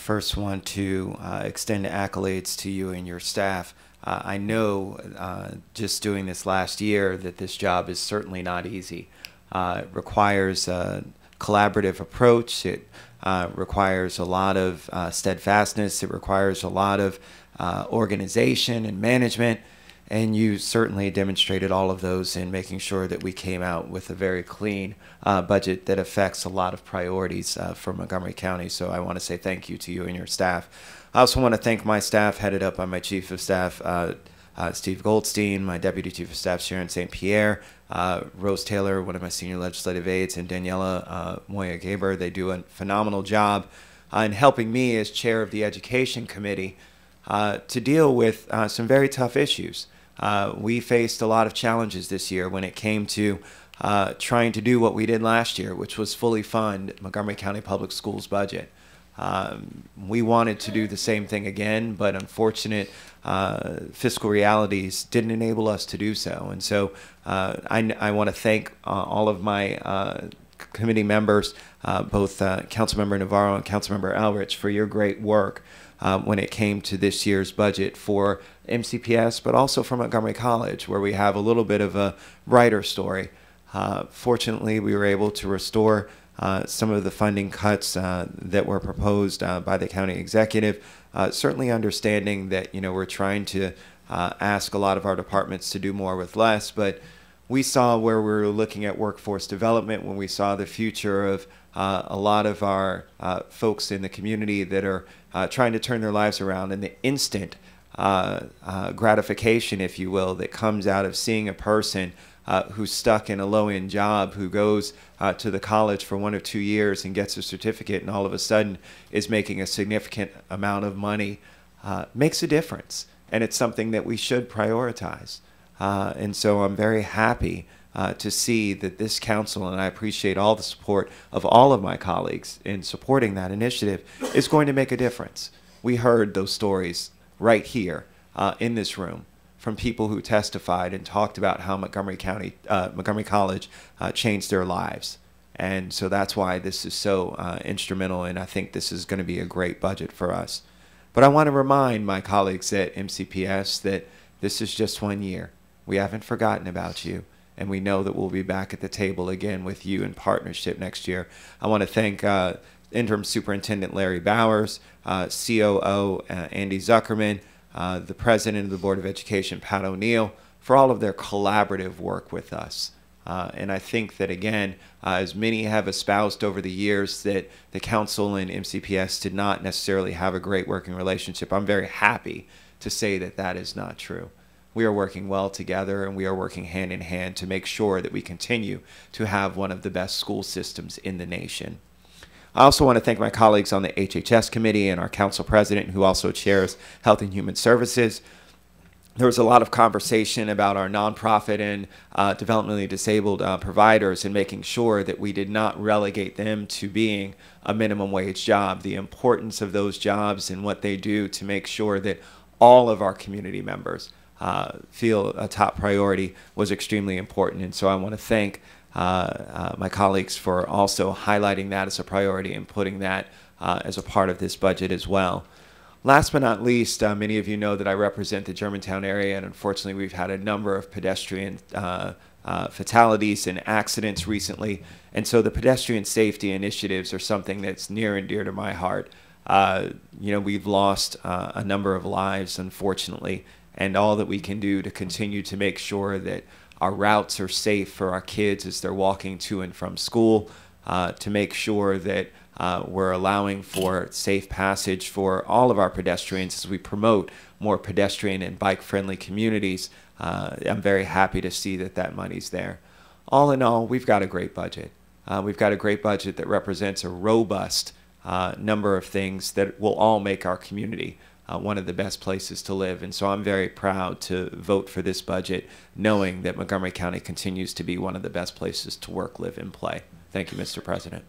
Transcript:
first want to extend accolades to you and your staff. I know just doing this last year that this job is certainly not easy. It requires a collaborative approach. It requires a lot of steadfastness. It requires a lot of organization and management. And you certainly demonstrated all of those in making sure that we came out with a very clean budget that affects a lot of priorities for Montgomery County. So I want to say thank you to you and your staff. I also want to thank my staff, headed up by my Chief of Staff, Steve Goldstein, my Deputy Chief of Staff, Sharon St. Pierre, Rose Taylor, one of my senior legislative aides, and Daniela Moya-Gaber. They do a phenomenal job in helping me as chair of the Education Committee to deal with some very tough issues. We faced a lot of challenges this year when it came to trying to do what we did last year, which was fully fund Montgomery County Public Schools budget. We wanted to do the same thing again, but unfortunate fiscal realities didn't enable us to do so. And so I want to thank all of my committee members, both Councilmember Navarro and Councilmember Elrich, for your great work when it came to this year's budget for MCPS, but also for Montgomery College, where we have a little bit of a brighter story. Fortunately, we were able to restore some of the funding cuts that were proposed by the county executive, certainly understanding that, we're trying to ask a lot of our departments to do more with less, but we saw where we were looking at workforce development when we saw the future of a lot of our folks in the community that are trying to turn their lives around, and the instant gratification, if you will, that comes out of seeing a person who's stuck in a low-end job, who goes to the college for 1 or 2 years and gets a certificate and all of a sudden is making a significant amount of money, makes a difference. And it's something that we should prioritize. And so I'm very happy to see that this council, and I appreciate all the support of all of my colleagues in supporting that initiative, is going to make a difference. We heard those stories right here in this room from people who testified and talked about how Montgomery College changed their lives. And so that's why this is so instrumental, and I think this is going to be a great budget for us. But I want to remind my colleagues at MCPS that this is just 1 year. We haven't forgotten about you, and we know that we'll be back at the table again with you in partnership next year. I want to thank Interim Superintendent Larry Bowers, COO Andy Zuckerman, the President of the Board of Education, Pat O'Neill, for all of their collaborative work with us. And I think that, again, as many have espoused over the years that the Council and MCPS did not necessarily have a great working relationship, I'm very happy to say that that is not true. We are working well together, and we are working hand in hand to make sure that we continue to have one of the best school systems in the nation. I also want to thank my colleagues on the HHS committee and our council president, who also chairs Health and Human Services. There was a lot of conversation about our nonprofit and developmentally disabled providers, and making sure that we did not relegate them to being a minimum wage job. The importance of those jobs and what they do to make sure that all of our community members feel a top priority was extremely important. And so I want to thank my colleagues for also highlighting that as a priority and putting that as a part of this budget as well. Last but not least, many of you know that I represent the Germantown area, and unfortunately we've had a number of pedestrian fatalities and accidents recently, and so the pedestrian safety initiatives are something that's near and dear to my heart. We've lost a number of lives, unfortunately, and all that we can do to continue to make sure that our routes are safe for our kids as they're walking to and from school, to make sure that we're allowing for safe passage for all of our pedestrians as we promote more pedestrian and bike-friendly communities. I'm very happy to see that that money's there. All in all, we've got a great budget. We've got a great budget that represents a robust number of things that will all make our community one of the best places to live. And so I'm very proud to vote for this budget, knowing that Montgomery County continues to be one of the best places to work, live, and play. Thank you, Mr. President.